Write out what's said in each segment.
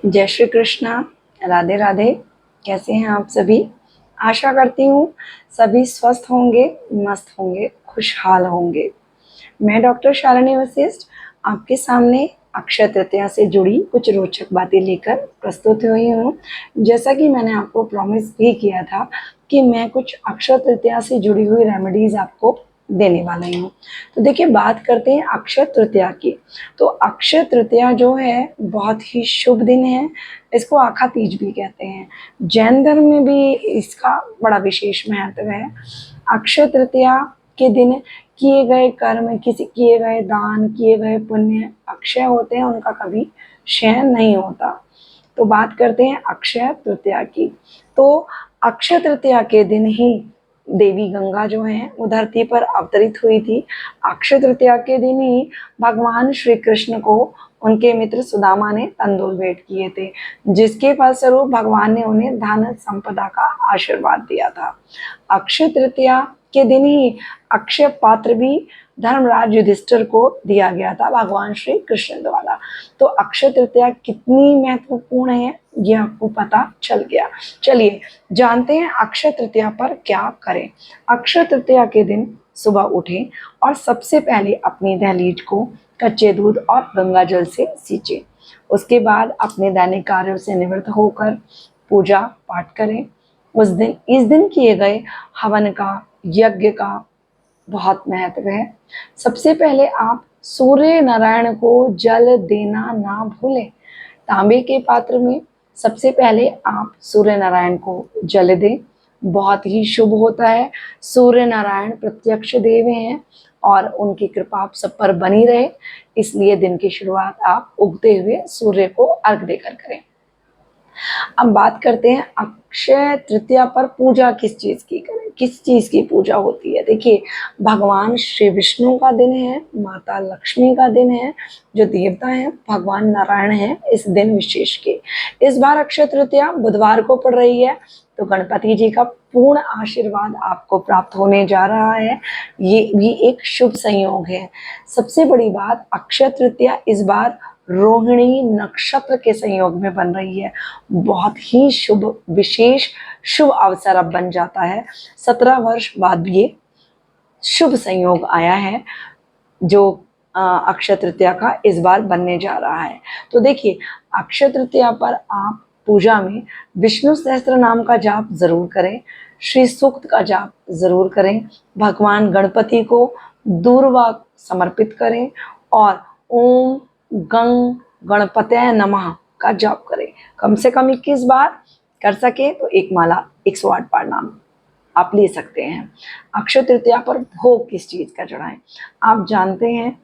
जय श्री कृष्णा। राधे राधे। कैसे हैं आप सभी? आशा करती हूँ सभी स्वस्थ होंगे, मस्त होंगे, खुशहाल होंगे। मैं डॉक्टर शालिनी वशिष्ठ आपके सामने अक्षय तृतीया से जुड़ी कुछ रोचक बातें लेकर प्रस्तुत हुई हूँ। जैसा कि मैंने आपको प्रॉमिस भी किया था कि मैं कुछ अक्षय तृतीया से जुड़ी हुई रेमेडीज आपको देने वाली हूँ। तो देखिए, बात करते हैं अक्षय तृतीया की। तो अक्षय तृतीया जो है बहुत ही शुभ दिन है। इसको आखा तीज भी कहते हैं। जैन धर्म में भी इसका बड़ा विशेष महत्व है। अक्षय तृतीया के दिन किए गए कर्म, किसी किए गए दान, किए गए पुण्य अक्षय होते हैं, उनका कभी क्षय नहीं होता। तो बात करते हैं अक्षय तृतीया की। तो अक्षय तृतीया के दिन ही देवी गंगा जो है वो धरती पर अवतरित हुई थी। अक्षय तृतीया के दिन ही भगवान श्री कृष्ण को उनके मित्र सुदामा ने तंदूल भेंट किए थे, जिसके फलस्वरूप भगवान ने उन्हें धन संपदा का आशीर्वाद दिया था। अक्षय तृतीया के दिन ही अक्षय पात्र भी धर्मराज युधिष्ठिर को दिया गया था भगवान श्री कृष्ण द्वारा। तो अक्षय तृतीया कितनी महत्वपूर्ण है ये आपको पता चल गया। चलिए जानते हैं अक्षय तृतीया पर क्या करें। अक्षय तृतीया के दिन सुबह उठें और सबसे पहले अपनी दहलीज को कच्चे दूध और गंगा जल से सींचें। उसके बाद अपने दैनिक कार्यों से निवृत्त होकर पूजा पाठ करें। इस दिन किए गए हवन का, यज्ञ का बहुत महत्व है। सबसे पहले आप सूर्य नारायण को जल देना ना भूलें। तांबे के पात्र में सबसे पहले आप सूर्य नारायण को जल दें। बहुत ही शुभ होता है। सूर्य नारायण प्रत्यक्ष देव हैं और उनकी कृपा आप सब पर बनी रहे, इसलिए दिन की शुरुआत आप उगते हुए सूर्य को अर्घ देकर करें। अब बात करते हैं अक्षय तृतीया पर पूजा किस चीज की करें, किस चीज की पूजा होती है। देखिए, भगवान श्री विष्णु का दिन है, माता लक्ष्मी का दिन है, जो देवता है भगवान नारायण है इस दिन विशेष के। इस बार अक्षय तृतीया बुधवार को पड़ रही है, तो गणपति जी का पूर्ण आशीर्वाद आपको प्राप्त होने जा रहा है। ये भी एक शुभ संयोग है। सबसे बड़ी बात, अक्षय तृतीया इस बार रोहिणी नक्षत्र के संयोग में बन रही है। बहुत ही शुभ, विशेष शुभ अवसर अब बन जाता है। 17 वर्ष बाद ये शुभ संयोग आया है जो अक्षय तृतीया का इस बार बनने जा रहा है। तो देखिए, अक्षय तृतीया पर आप पूजा में विष्णु सहस्त्र नाम का जाप जरूर करें, श्री सूक्त का जाप जरूर करें, भगवान गणपति को दूर्वा समर्पित करें और ओम गंग गणपतये नमः का जाप करें। कम से कम 21 बार कर सके तो एक माला 108 बार नाम आप ले सकते हैं। अक्षय तृतीया पर भोग किस चीज का चढ़ाएं? आप जानते हैं,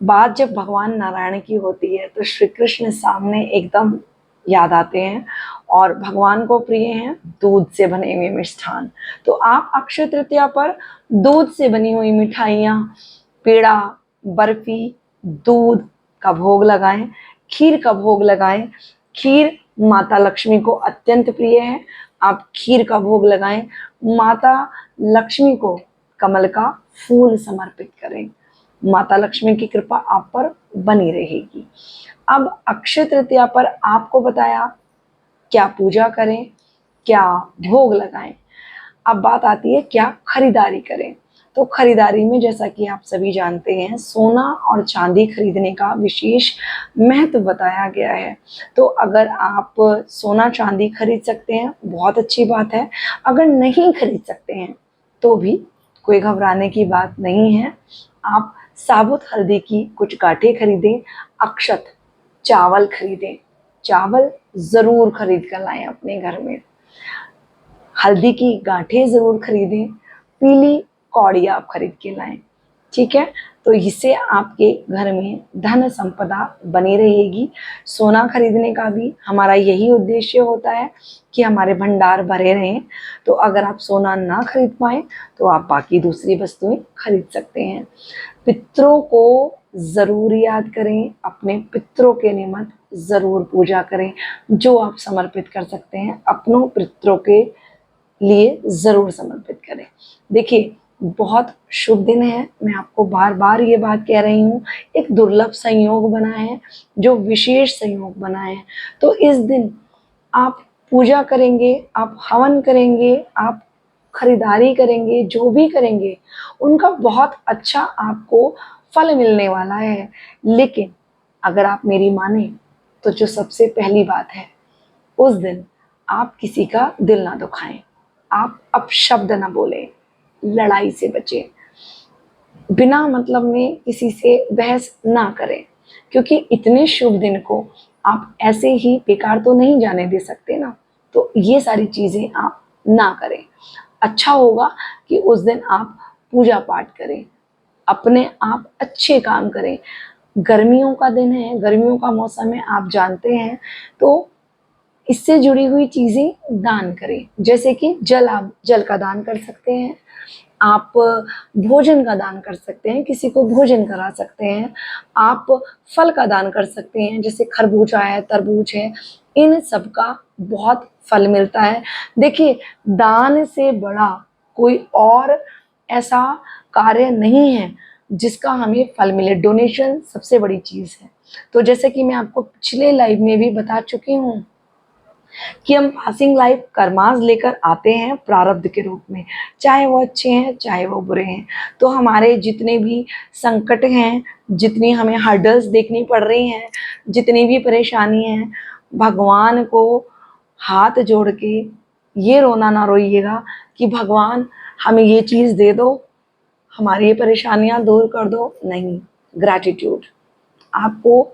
बात जब भगवान नारायण की होती है तो श्री कृष्ण सामने एकदम याद आते हैं और भगवान को प्रिय हैं दूध से बने हुए मिष्ठान। तो आप अक्षय तृतीया पर दूध से बनी हुई मिठाइयाँ, पेड़ा, बर्फी, दूध का भोग लगाएं, खीर का भोग लगाएं। खीर माता लक्ष्मी को अत्यंत प्रिय है, आप खीर का भोग लगाएं। माता लक्ष्मी को कमल का फूल समर्पित करें। माता लक्ष्मी की कृपा आप पर बनी रहेगी। अब अक्षय तृतीया पर आपको बताया क्या पूजा करें, क्या भोग लगाएं। अब बात आती है क्या खरीदारी करें। तो खरीदारी में जैसा कि आप सभी जानते हैं, सोना और चांदी खरीदने का विशेष महत्व बताया गया है। तो अगर आप सोना चांदी खरीद सकते हैं बहुत अच्छी बात है। अगर नहीं खरीद सकते हैं तो भी कोई घबराने की बात नहीं है। आप साबुत हल्दी की कुछ गांठें खरीदें, अक्षत चावल खरीदें। चावल जरूर खरीद कर लाएं अपने घर में। हल्दी की गांठें जरूर खरीदें, पीली कौड़ी आप खरीद के लाएं। ठीक है, तो इससे आपके घर में धन संपदा बनी रहेगी। सोना खरीदने का भी हमारा यही उद्देश्य होता है कि हमारे भंडार भरे रहें। तो अगर आप सोना ना खरीद पाए तो आप बाकी दूसरी वस्तुएं खरीद सकते हैं। पितरों को जरूर याद करें, अपने पितरों के निमित्त जरूर पूजा करें। जो आप समर्पित कर सकते हैं अपनों पितरों के लिए जरूर समर्पित करें। देखिए, बहुत शुभ दिन है। मैं आपको बार बार ये बात कह रही हूँ, एक दुर्लभ संयोग बना है, जो विशेष संयोग बना है। तो इस दिन आप पूजा करेंगे, आप हवन करेंगे, आप खरीदारी करेंगे, जो भी करेंगे उनका बहुत अच्छा आपको फल मिलने वाला है। लेकिन अगर आप मेरी माने तो जो सबसे पहली बात है, उस दिन आप किसी का दिल ना दुखाएं, आप अपशब्द ना बोलें, लड़ाई से बचें, बिना मतलब में किसी से बहस ना करें, क्योंकि इतने शुभ दिन को आप ऐसे ही बेकार तो नहीं जाने दे सकते ना। तो ये सारी चीज़ें आप ना करें। अच्छा होगा कि उस दिन आप पूजा पाठ करें, अपने आप अच्छे काम करें। गर्मियों का दिन है, गर्मियों का मौसम है, आप जानते हैं। तो इससे जुड़ी हुई चीज़ें दान करें, जैसे कि जल, आप जल का दान कर सकते हैं, आप भोजन का दान कर सकते हैं, किसी को भोजन करा सकते हैं, आप फल का दान कर सकते हैं, जैसे खरबूजा है, तरबूज है, इन सब का बहुत फल मिलता है। देखिए, दान से बड़ा कोई और ऐसा कार्य नहीं है जिसका हमें फल मिले। डोनेशन सबसे बड़ी चीज़ है। तो जैसे कि मैं आपको पिछले लाइव में भी बता चुकी हूँ कि हम पासिंग लाइफ कर्मास लेकर आते हैं प्रारब्ध के रूप में, चाहे वो अच्छे हैं चाहे वो बुरे हैं। तो हमारे जितने भी संकट हैं, जितनी हमें हर्डल्स देखनी पड़ रही हैं, जितनी भी परेशानी हैं, भगवान को हाथ जोड़ के ये रोना ना रोइएगा कि भगवान हमें ये चीज़ दे दो, हमारी ये परेशानियां दूर कर दो। नहीं, ग्रैटिट्यूड, आपको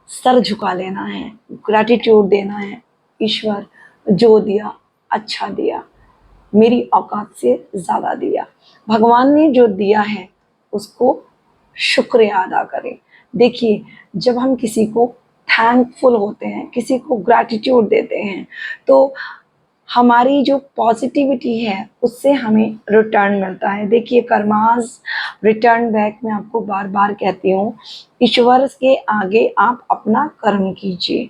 सर झुका लेना है, ग्रैटिट्यूड देना है। ईश्वर जो दिया अच्छा दिया, मेरी औकात से ज़्यादा दिया। भगवान ने जो दिया है उसको शुक्रिया अदा करें। देखिए, जब हम किसी को थैंकफुल होते हैं, किसी को ग्रैटिट्यूड देते हैं, तो हमारी जो पॉजिटिविटी है उससे हमें रिटर्न मिलता है। देखिए, कर्मास रिटर्न बैक, मैं आपको बार बार कहती हूँ, ईश्वर के आगे आप अपना कर्म कीजिए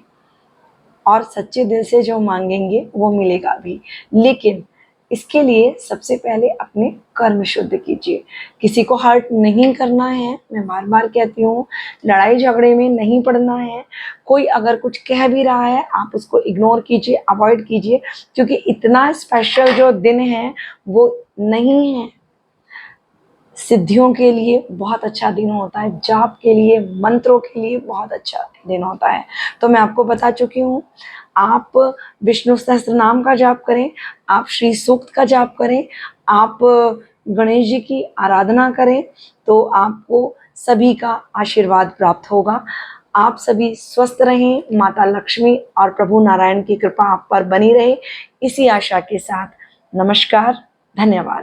और सच्चे दिल से जो मांगेंगे वो मिलेगा भी। लेकिन इसके लिए सबसे पहले अपने कर्म शुद्ध कीजिए। किसी को हर्ट नहीं करना है, मैं बार बार कहती हूँ, लड़ाई झगड़े में नहीं पड़ना है। कोई अगर कुछ कह भी रहा है, आप उसको इग्नोर कीजिए, अवॉइड कीजिए, क्योंकि इतना स्पेशल जो दिन है वो नहीं है। सिद्धियों के लिए बहुत अच्छा दिन होता है, जाप के लिए, मंत्रों के लिए बहुत अच्छा दिन होता है। तो मैं आपको बता चुकी हूँ, आप विष्णु सहस्त्र नाम का जाप करें, आप श्री सूक्त का जाप करें, आप गणेश जी की आराधना करें, तो आपको सभी का आशीर्वाद प्राप्त होगा। आप सभी स्वस्थ रहें, माता लक्ष्मी और प्रभु नारायण की कृपा आप पर बनी रहे, इसी आशा के साथ नमस्कार, धन्यवाद।